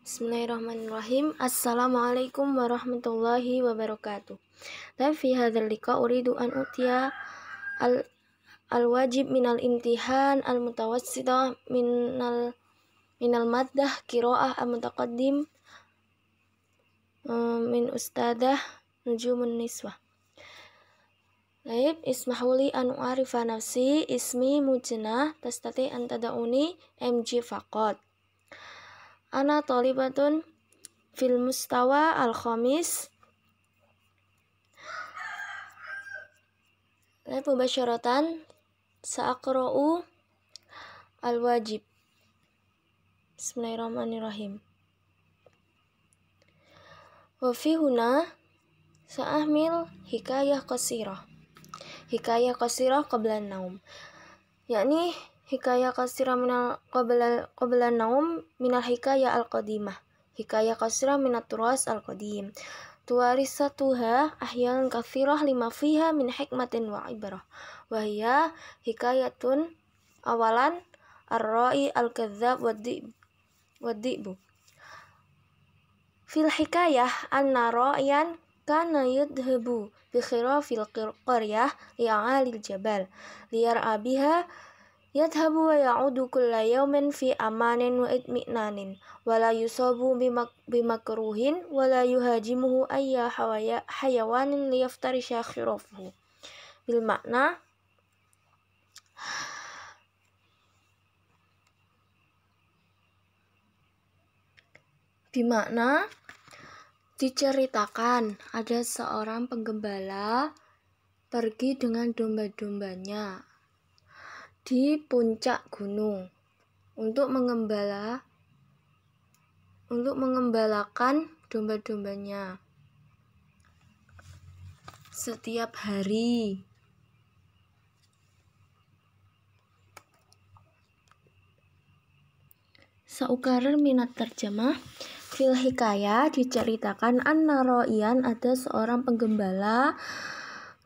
Bismillahirrahmanirrahim. Assalamualaikum warahmatullahi wabarakatuh. Fi hadzal liqa uridu an utiya al-wajib minal imtihan al-mutawassithah minal maddah qiraah al-mutaqaddim min ustadzah Nujumun Niswah. Baik, ismahuli an u'arifa nafsi, ismi Mujnah, tastati an tada'uni MG faqat. Ana thalibatun fil mustawa al-khamis. Mubasyaratan sa'aqra'u al-wajib. Bismillahirrahmanirrahim. Wa fi huna sa'ahmil hikayah qasirah. Hikayah qasirah qabla an-naum. Yakni hikayah qasirah qabla an-naum minal hikayah al-qadimah. Hikayah qasirah minat turas al-qadim. Tuwarisatuha ahyalan katsirah lima fiha min hikmatin wa ibrah. Wa hiya hikayatun awalan ar-ra'i al-kadzdzab wad-di'bu. Fil hikayah anna ra'iyan kana yadhhabu bi khirafil qaryah li'alil jabal liyar'a biha. Yadhabu wa ya'udu kulla yawmin fi amanin wa itmi'nanin wa la yusabu bimakruhin wa la yuhajimuhu ayya hayawanin liyaftarisha khirafuhu. Bil makna diceritakan ada seorang penggembala pergi dengan domba-dombanya di puncak gunung untuk mengembalakan domba-dombanya setiap hari. Saukarar minat terjemah. Fil hikayah diceritakan anna ra'iyan ada seorang penggembala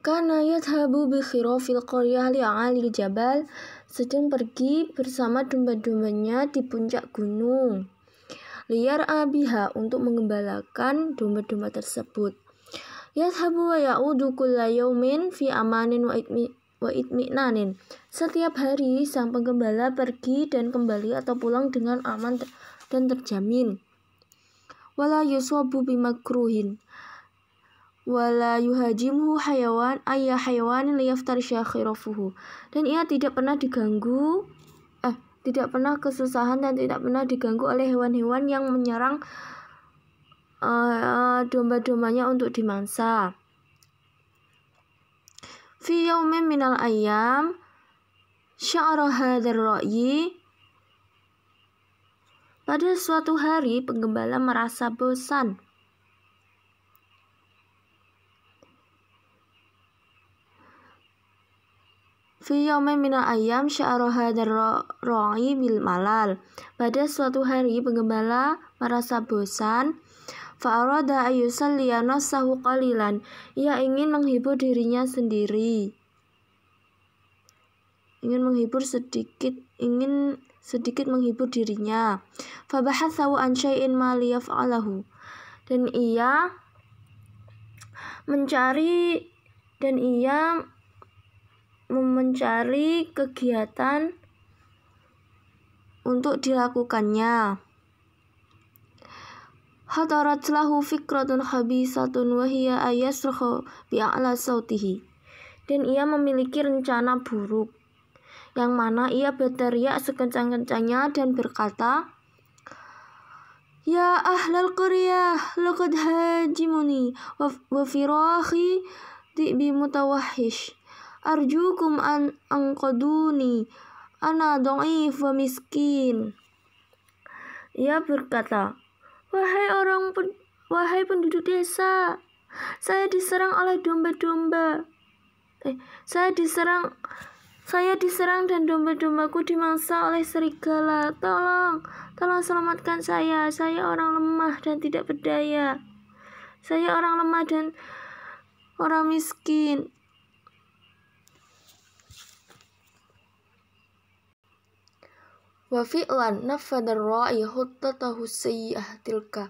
kana yadhabu bi khirafil qaryah li'alil jabal sedang pergi bersama domba-dombanya di puncak gunung liyar'a biha untuk mengembalakan domba-domba tersebut. Yadhabu wa ya'udu kulla yawmin fi amanin wa itmi'nanin. Setiap hari sang penggembala pergi dan kembali atau pulang dengan aman dan terjamin. Wala yusabu bimakruhin wala yuhajimhu hayawanin liyaftarisha khirafuhu. Dan ia tidak pernah kesusahan dan tidak pernah diganggu oleh hewan-hewan yang menyerang domba-dombanya untuk dimangsa. Fi yaumin minal ayyam sya'ara hadzal ra'yi. Pada suatu hari penggembala merasa bosan. Fi yaumin minal ayyam sya'ara hadzal ra'yi bil malal. Pada suatu hari penggembala merasa bosan. Fa'arada ayyusalliya nafsahu qalilan. Ia ingin menghibur dirinya sendiri. Ingin sedikit menghibur dirinya. Fabahatsahu an syai'in ma liyaf'alahu. Dan ia mencari kegiatan untuk dilakukannya. Hadarat lahu fikratun khabisatun wa hiya ayasrukhu bi'a'la sautihi. Dan ia memiliki rencana buruk yang mana ia berteriak sekencang-kencangnya dan berkata, Ya ahlal qaryah laqad hajimuni wa firahi di'bi mutawahhish arjukum an anqaduni ana dha'if wa miskin. Ia berkata, Wahai penduduk desa, saya diserang oleh domba-domba. Saya diserang dan domba-dombaku dimangsa oleh serigala. Tolong selamatkan saya. Saya orang lemah dan tidak berdaya. Saya orang lemah dan orang miskin. Wa fi'lan nafadar ra'i huttatahu sayyi'ah tilka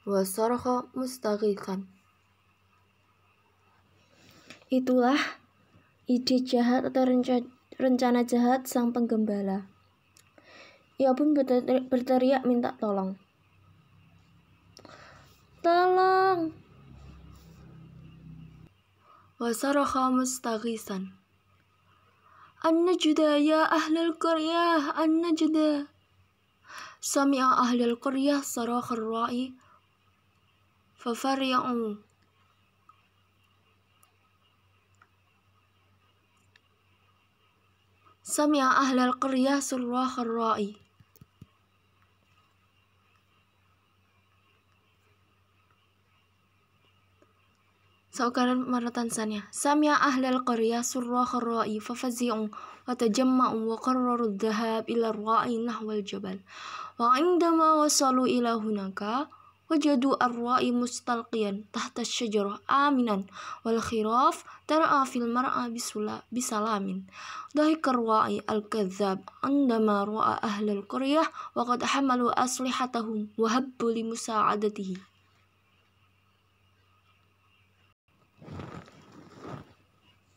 wa sarha mustaghithan. Itulah ide jahat atau rencana jahat sang penggembala. Ia pun berteriak minta tolong. Tolong! Wa sarha mustaghisan. An-najda ya ahlal qaryah, an-najda. Sami'a ahlal qaryah sarakh ar-ra'i fafarya'u. Sami'a ahlal qaryah sarakh ar-ra'i. Saukaran maratan saniyah. Sami'a ahlal qaryah sarakh ar-ra'i fafazi'u wa tajamma'u wa qarraru adh-dhahab ila ar-ra'i nahwa al-jabal. Wa 'indama wasalu ila hunaka wajadu ar-ra'i mustalqiyan tahta asy-syajarah aminan wal khiraf tar'a fil mar'a bisalamin. Dhahika ar-ra'i al-kadzdzab 'indama ra'a ahlal qaryah wa qad hamalu aslihatahum wa habbu li musa'adatihi.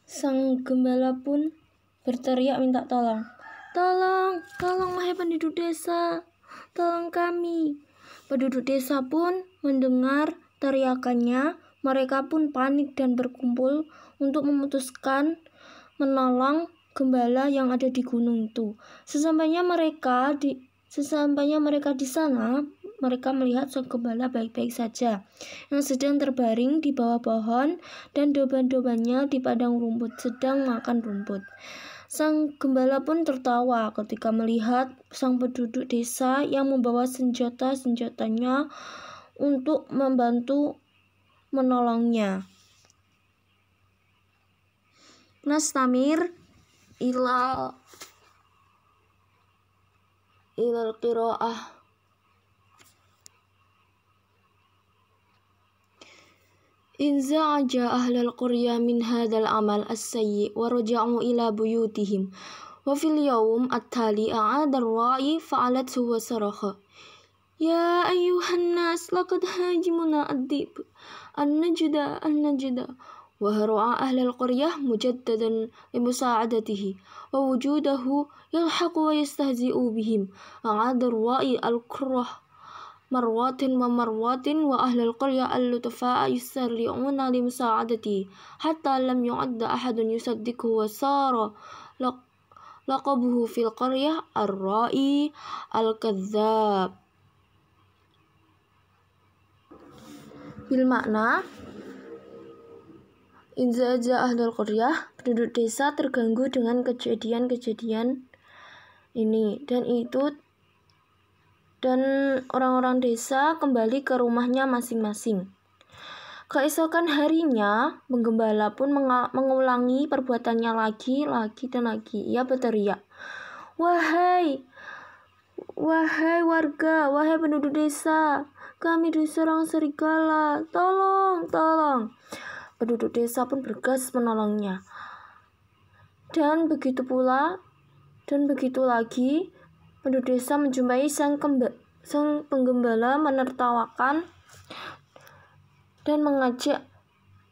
Sang gembala pun berteriak minta tolong. Tolong, tolong wahai penduduk desa, tolong kami. Penduduk desa pun mendengar teriakannya. Mereka pun panik dan berkumpul untuk memutuskan menolong gembala yang ada di gunung itu. Sesampainya mereka di sana, mereka melihat sang gembala baik-baik saja, yang sedang terbaring di bawah pohon dan domba-dombanya di padang rumput sedang makan rumput. Sang gembala pun tertawa ketika melihat sang penduduk desa yang membawa senjata-senjatanya untuk membantu menolongnya. Nastamir ilal qiraah. Inza'aja ahlal qaryah min hadzal amal as-sayyi wa raja'u ila buyutihim. Wa fil yawm at-tali a'ada ar-ra'i fa'alathu wa sarakha. Ya ayyuhan nas laqad hajimuna ad-dib an-najda an-najda. Wa hara'a ahlal qaryah mujaddadan limusa'adatihi wa wujudahu yalhaqu wa yastahzi'u bihim. A'ada ar-ra'i al-qurrah marwatin wa ahlul qaryah al-lutafa'a yusarri'una li musa'adati hatta lam yu'adda ahadun yusaddiquhu wa sara laqabuhu fil qaryah ar-ra'i al-kadzdzab. Bil makna inzaja ahlul qaryah, penduduk desa terganggu dengan kejadian-kejadian ini dan orang-orang desa kembali ke rumahnya masing-masing. Keesokan harinya, penggembala pun mengulangi perbuatannya lagi dan lagi. Ia berteriak, Wahai warga, wahai penduduk desa, kami diserang serigala, tolong. Penduduk desa pun bergegas menolongnya. Dan begitu lagi, penduduk desa menjumpai sang penggembala menertawakan dan mengajak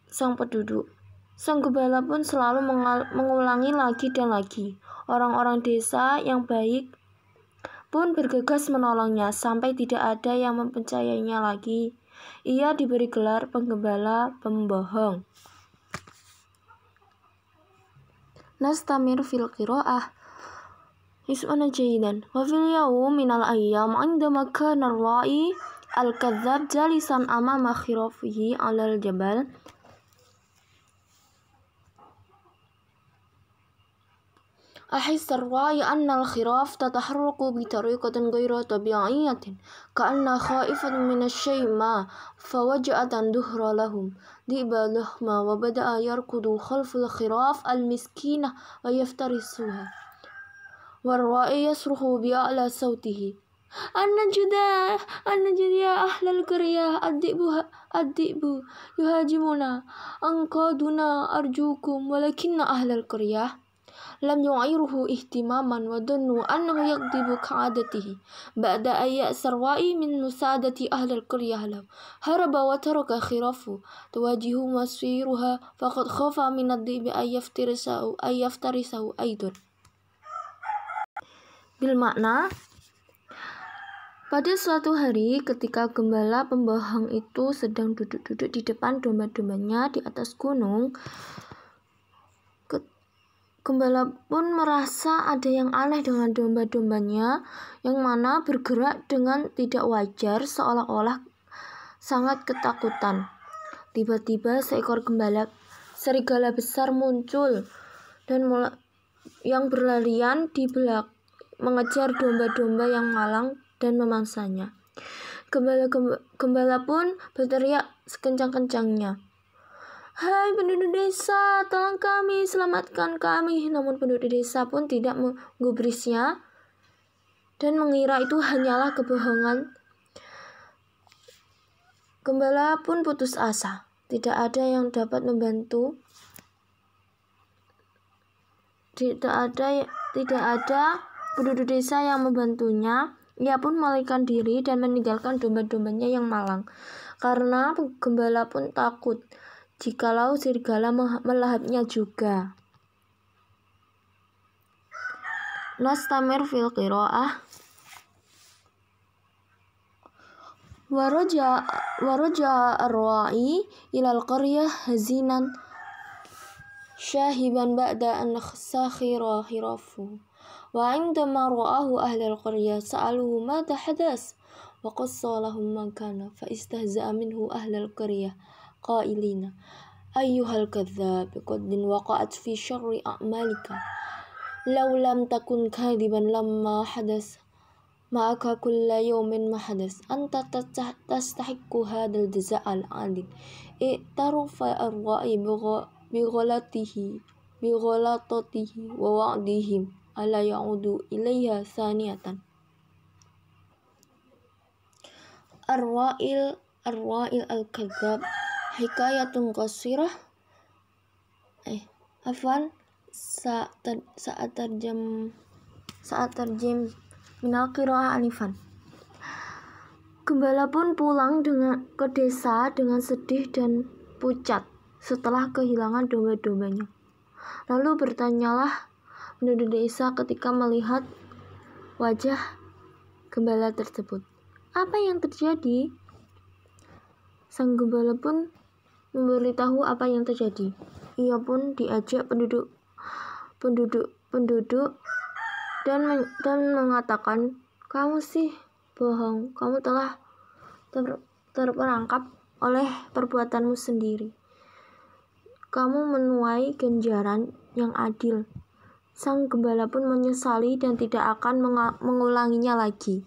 sang penduduk. Sang gembala pun selalu mengulangi lagi dan lagi. Orang-orang desa yang baik pun bergegas menolongnya sampai tidak ada yang mempercayainya lagi. Ia diberi gelar penggembala pembohong. Nastamir fil qiraah. Ismana jayidan. Wa fil yawm minal ayyam 'indama kana ar-ra'i al-kadzdzab jalisan amama khirafihi 'alal jabal. أحس الراعي أن الخراف تتحرك بطريقة غير طبيعية كأنها خائفة من الشيء ما فوجأة ظهر لهم ذئب ضخم وبدأ يركض خلف الخراف المسكينة ويفترسها والراعي يصرخ بأعلى صوته النجدة يا أهل القرية الذئب يهاجمنا أنقذونا أرجوكم ولكن أهل القرية لم يعيره اهتماما وظنوا أنه يكذب كعادته. بعد أن يأس الرائي من مساعدة أهل القرية له هرب وترك خرافه تواجه مصيرها، فقد خاف من الذئب أن يفترسه أيضا. Bilmakna, pada suatu hari ketika gembala pembohong itu sedang duduk-duduk di depan domba-dombanya di atas gunung, gembala pun merasa ada yang aneh dengan domba-dombanya yang mana bergerak dengan tidak wajar seolah-olah sangat ketakutan. Tiba-tiba seekor serigala besar muncul dan yang berlarian di belakang mengejar domba-domba yang malang dan memangsanya. Gembala pun berteriak sekencang-kencangnya, "Hai penduduk desa, tolong kami, selamatkan kami." Namun penduduk desa pun tidak menggubrisnya dan mengira itu hanyalah kebohongan. Gembala pun putus asa. Tidak ada yang dapat membantu. Tidak ada penduduk desa yang membantunya. Ia pun melarikan diri dan meninggalkan domba-dombanya yang malang. Karena gembala pun takut jikalau serigala melahapnya juga. Nastamir fil qiraah. Waraja ar-ra'i ilal qaryah hazinan syahiban ba'da an sakhira hirafu. Wa indama ra'ahu ahlul qaryah sa'aluhu madha hadas wa qassa lahum ma kana fa istahza'a minhu ahlul qaryah qailina ayyuhal kadzdzab qad waqa'at fi syarri a'malika law lam takun kadiban lamma hadas ma'aka kulla yawmin ma hadas anta tastahiqqu hadzal jaza'al 'adil i'tarufa ar-ra'i bi ghalatatihi wa wa'dihim ala ya'udu ilaiha saniyatan. Ar-ra'il al-kadzdzab hikayatun qasirah. Saat terjem minal qiraah anifan. Gembala pun pulang ke desa dengan sedih dan pucat setelah kehilangan domba-dombanya. Lalu bertanyalah penduduk desa ketika melihat wajah gembala tersebut, "Apa yang terjadi?" Sang gembala pun memberitahu apa yang terjadi. Ia pun diajak penduduk dan mengatakan, "Kamu sih bohong, kamu telah terperangkap oleh perbuatanmu sendiri. Kamu menuai ganjaran yang adil." Sang gembala pun menyesali dan tidak akan mengulanginya lagi.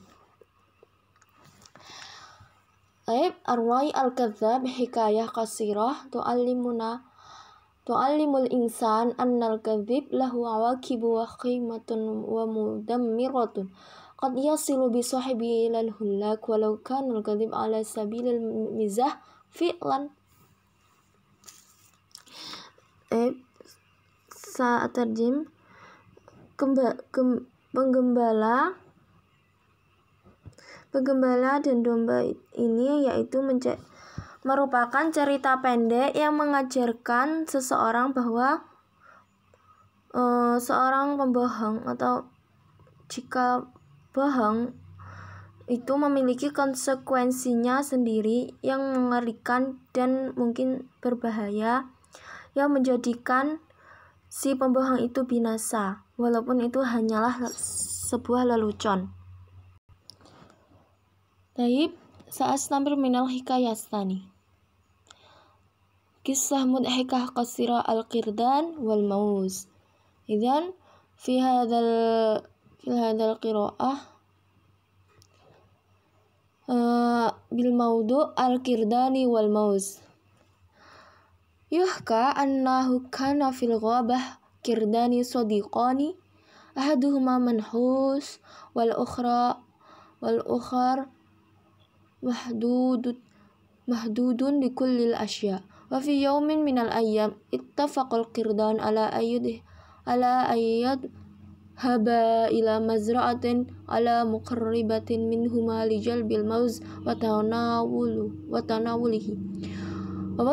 Ar-ra'i al-kadzdzab hikayah qasirah tu'allimul insan annal kadzib lahu awaqibu wa khimatun wa mudammiratun qad yasilu bi sahibi ilal hulak walau kana al-kadzib ala sabilil mizah fi'lan. Saat terjem penggembala dan domba ini yaitu merupakan cerita pendek yang mengajarkan seseorang bahwa seorang pembohong atau jika bohong itu memiliki konsekuensinya sendiri yang mengerikan dan mungkin berbahaya yang menjadikan si pembohong itu binasa, walaupun itu hanyalah sebuah lelucon. Taib, sa'astamir minal hikayastani. Kisah mudhikah qasira al-qirdan wal mauz. Idzan fi hadzal qiraah bil mawdu' al-qirdani wal mauz. Yuhka annahu kana fil ghabah qirdani sadiqani ahaduhuma manhus wal ukhar mahdudun bi kullil asya. Wa fi yawmin minal ayyam ittafaqal qirdan ala ala ayyad haba ila mazra'atin ala muqarribatin minhuma lijalbil mauz wa tanawulihi wa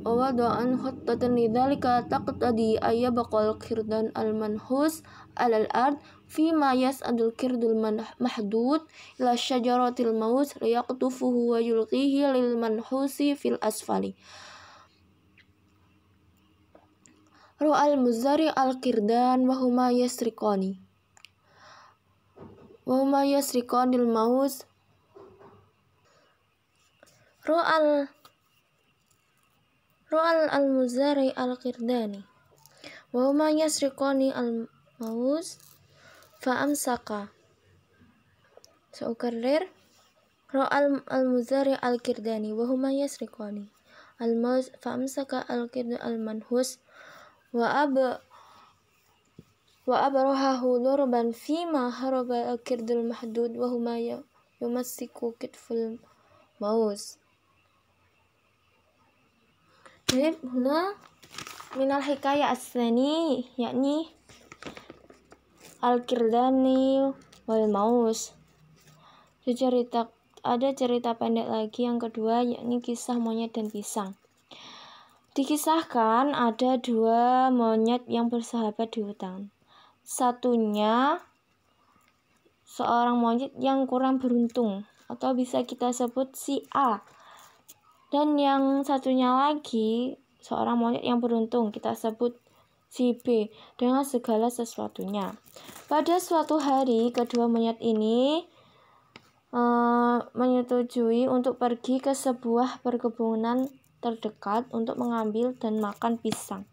wada'an khattatan lidzalika taqtadi ayyabaqal kirdan al-manhus alal ard fima yas'adul kirdul mahdud ila syajaratil mauz liyaqtufuhu wa yulqihi lil manhusi fil asfali. Ru'al muzari al-kirdan wahuma yasriqanil mauz. Ru'al al-muzari al-kirdani wahuma yasriqani al-mauz fa'amsaka. Seukarrir. Ru'al al-muzari al-kirdani wahuma yasriqani al-mauz fa'amsaka al-kirdu al-manhus wa abrahahu dorban fima haraba al-kirdul mahdud wa huma yumassiku kitful mauz. Jadi huna minal hikayah as-tsani yakni al-kirdani wal mauz. Ada cerita pendek lagi yang kedua yakni kisah monyet dan pisang. Dikisahkan ada dua monyet yang bersahabat di hutan. Satunya seorang monyet yang kurang beruntung atau bisa kita sebut si A. Dan yang satunya lagi seorang monyet yang beruntung, kita sebut si B dengan segala sesuatunya. Pada suatu hari kedua monyet ini menyetujui untuk pergi ke sebuah perkebunan terdekat untuk mengambil dan makan pisang.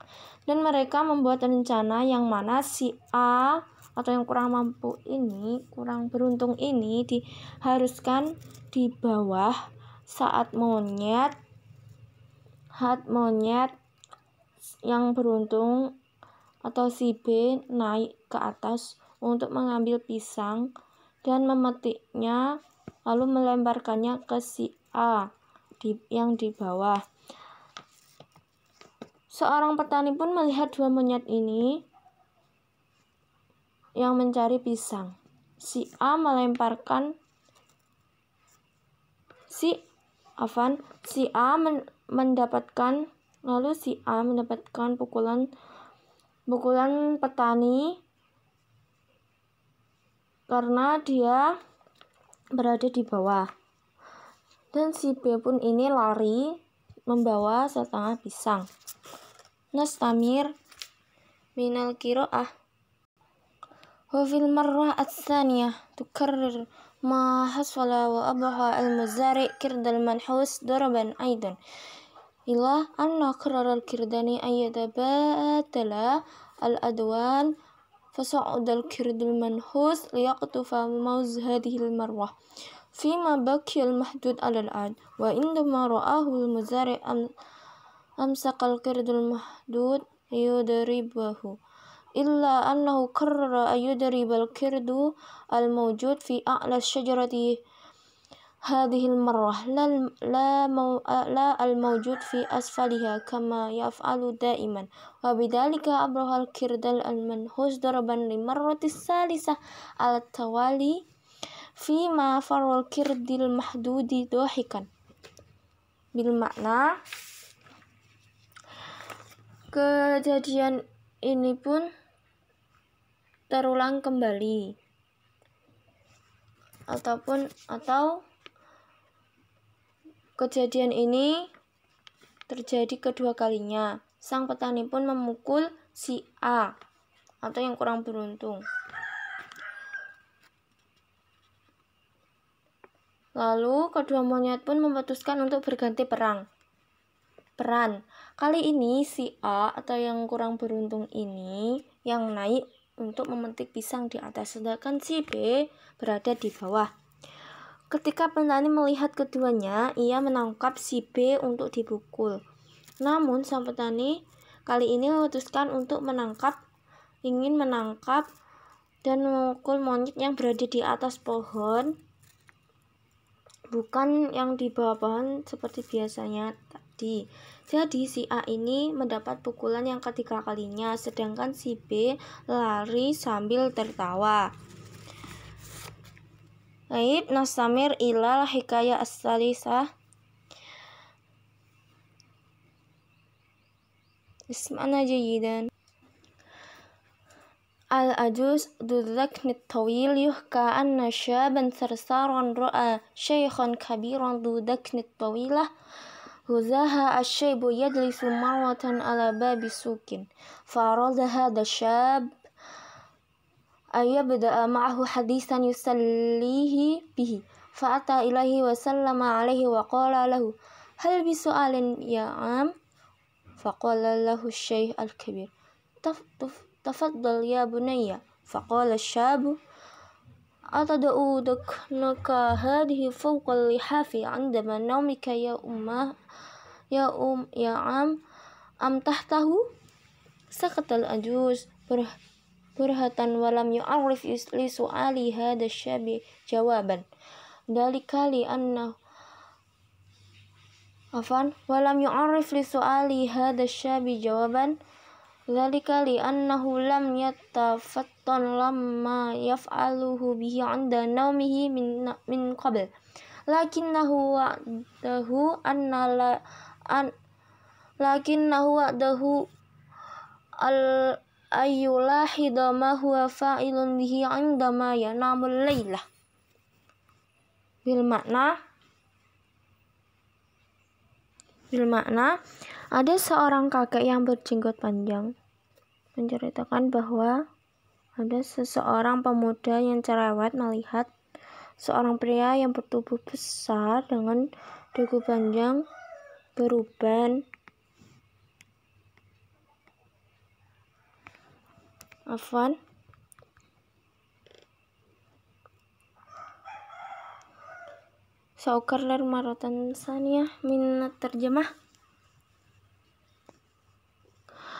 Dan mereka membuat rencana yang mana si A atau yang kurang mampu ini, kurang beruntung ini diharuskan di bawah saat monyet yang beruntung atau si B naik ke atas untuk mengambil pisang dan memetiknya lalu melemparkannya ke si A yang di bawah. Seorang petani pun melihat dua monyet ini yang mencari pisang. Si A mendapatkan pukulan petani karena dia berada di bawah. Dan si B pun ini lari membawa setengah pisang. Nastamir minal qiraah. Wa fil marrah ats-tsaniyah tukarrir ma hasala wa abaha al-muzari kirdal manhus daraban aidan ila anna qarara al-kirdani ayyadabatala al-adwan fasa'uda al-kirdul manhus liyaqtufa mauz hadhihi al-marwah fima baqiya al-mahdud ala al-ard wa indama ra'ahu al-muzari amsakal kirdul mahdud yudribahu illa annahu qarrara ayudribal kirdu al-mawjud fi a'la syajarati hadhihi al-marrah la al-mawjud fi asfaliha kama yaf'alu da'iman wa bidzalika abraha al-kirdal al-manhus daraban limarrati salisah al-tawali fi ma farwal kirdil mahdudi dohikan bil makna. Kejadian ini pun terulang kembali atau kejadian ini terjadi kedua kalinya. Sang petani pun memukul si A atau yang kurang beruntung. Lalu kedua monyet pun memutuskan untuk berganti peran. Kali ini si A atau yang kurang beruntung ini yang naik untuk memetik pisang di atas, sedangkan si B berada di bawah. Ketika petani melihat keduanya, ia menangkap si B untuk dipukul. Namun sang petani kali ini memutuskan untuk ingin menangkap dan memukul monyet yang berada di atas pohon, bukan yang di bawah pohon seperti biasanya. terjadi. Jadi si A ini mendapat pukulan yang ketiga kalinya, sedangkan si B lari sambil tertawa. Baik, nastamir ilal hikayah as-salisah. Isma'na jayidan. Al-ajuz dzakni tawil yuhka anna syaban sarsaran ra'a syaykhan kabiran dzakni tawilah huzaha asyaibu yajlisu marwatan ala babi sukin farada hadha syab ayabda'a ma'ahu hadisan yusallihi bihi fa'ata ilaihi wa sallama alaihi wa qala lahu hal bisu'alin ya am faqala lahu syekh al-kabir tafaddal ya bunayya faqala asyabu atada'u daknaka hadhihi fawqa al-lihafi 'indama nawmika ya am tahtahu sakatal ajuz burhatan walam yu'arif li su'ali hadha syabi jawaban dalika li anna walam yu'arif li su'ali hadha syabi jawaban dzalika li annahu lam yatafattan lamma yaf'aluhu bihi 'inda naumihi min qabl lakinnahu wa'dahu ayyulahida ma huwa fa'ilun bihi 'inda ma yanamul laylah. Bil makna ada seorang kakek yang berjenggot panjang menceritakan bahwa ada seseorang pemuda yang cerewet melihat seorang pria yang bertubuh besar dengan dagu panjang beruban Saukarler maratan saniyah min terjemah.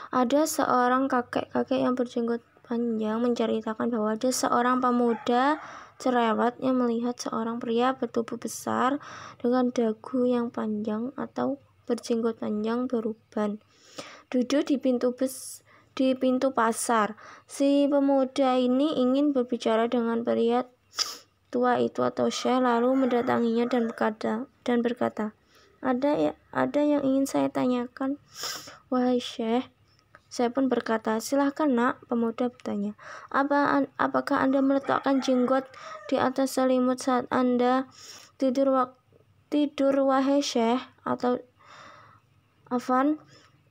Ada seorang kakek-kakek yang berjenggot panjang menceritakan bahwa ada seorang pemuda cerewet yang melihat seorang pria bertubuh besar dengan dagu yang panjang atau berjenggot panjang beruban duduk di pintu pasar. Si pemuda ini ingin berbicara dengan pria tua itu atau syekh, lalu mendatanginya dan berkata, ada yang ingin saya tanyakan, wahai syekh. Saya pun berkata, silahkan nak. Pemuda bertanya, apakah Anda meletakkan jenggot di atas selimut saat Anda tidur wahai syekh?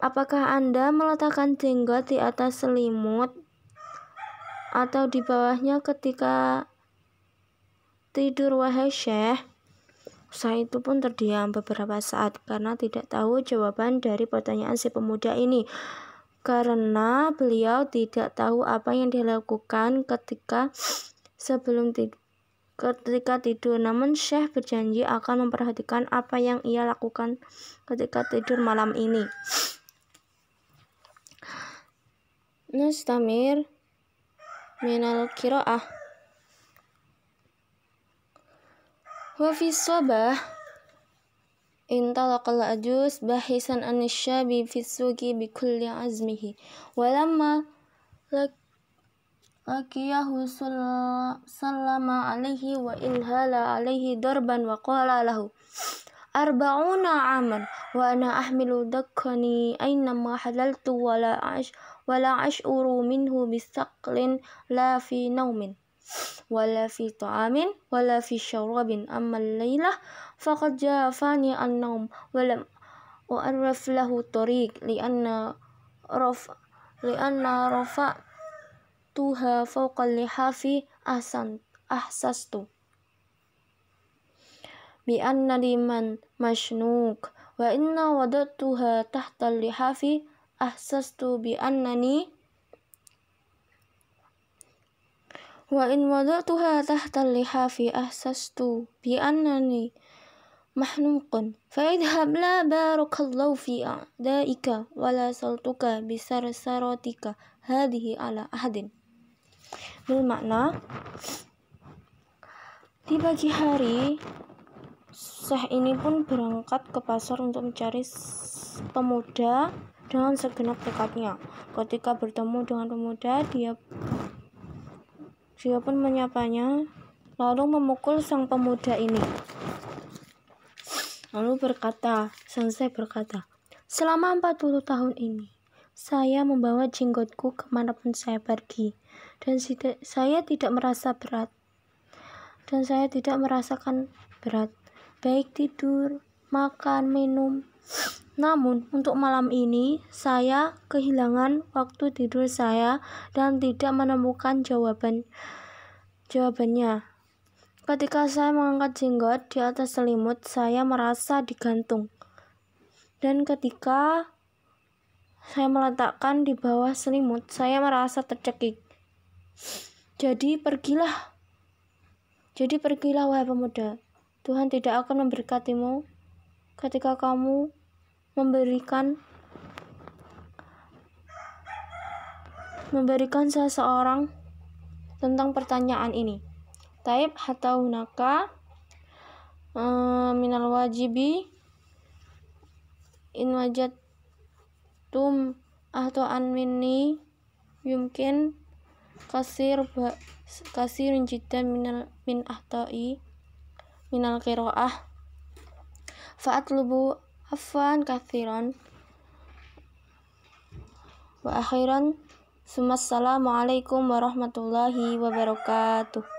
Apakah Anda meletakkan jenggot di atas selimut atau di bawahnya ketika tidur wahai syekh? Saya itu pun terdiam beberapa saat karena tidak tahu jawaban dari pertanyaan si pemuda ini, karena beliau tidak tahu apa yang dilakukan ketika tidur. Namun syekh berjanji akan memperhatikan apa yang ia lakukan ketika tidur malam ini. Nastamir minal qiraah. Wa fi sabah intalaqal ajuz bahisan anisyabi fi suqi bi kulli azmihi walamma laqiyahu sallama alaihi wa inhala alaihi darban wa qala lahu arba'una aman wa ana ahmilu dakkani aynama halaltu wala ash'uru minhu bisaqlin la fi naumin wala fi ta'amin wala fi syarabin amma al-laylah faqad jafani an-naum walam u'arraf lahu tariq li'anna rafa'tuha fawqa al-lihafi ahsastu bi anna liman mashnuk wa inna wadatuha tahta al-lihafi ahsastu bi annani wa in wada'tuha tahta al-lihafi ahsastu bi annani mahnuqun fa idhab la barakallahu fi a'daika wa la saltuka bi sarsaratika hadhihi ala ahadin. Bermakna, di pagi hari Syekh ini pun berangkat ke pasar untuk mencari pemuda dengan segenap tekadnya. Ketika bertemu dengan pemuda, dia pun menyapanya, lalu memukul sang pemuda ini. Lalu sang Syekh berkata, selama 40 tahun ini, saya membawa jenggotku kemanapun saya pergi, dan saya tidak merasa berat, dan saya tidak merasakan berat, baik tidur, makan, minum. Namun, untuk malam ini, saya kehilangan waktu tidur saya dan tidak menemukan jawabannya. Ketika saya mengangkat jenggot di atas selimut, saya merasa digantung. Dan ketika saya meletakkan di bawah selimut, saya merasa tercekik. Jadi pergilah wahai pemuda. Tuhan tidak akan memberkatimu ketika kamu memberikan seseorang tentang pertanyaan ini. Taib hatta hunaka minal wajibi in wajadtum ahto'an minni yumkin kasir jiddan min ahto'i minal qira'ah fa'atlubu afwan kathiran wa akhiran. Assalamualaikum warahmatullahi wabarakatuh.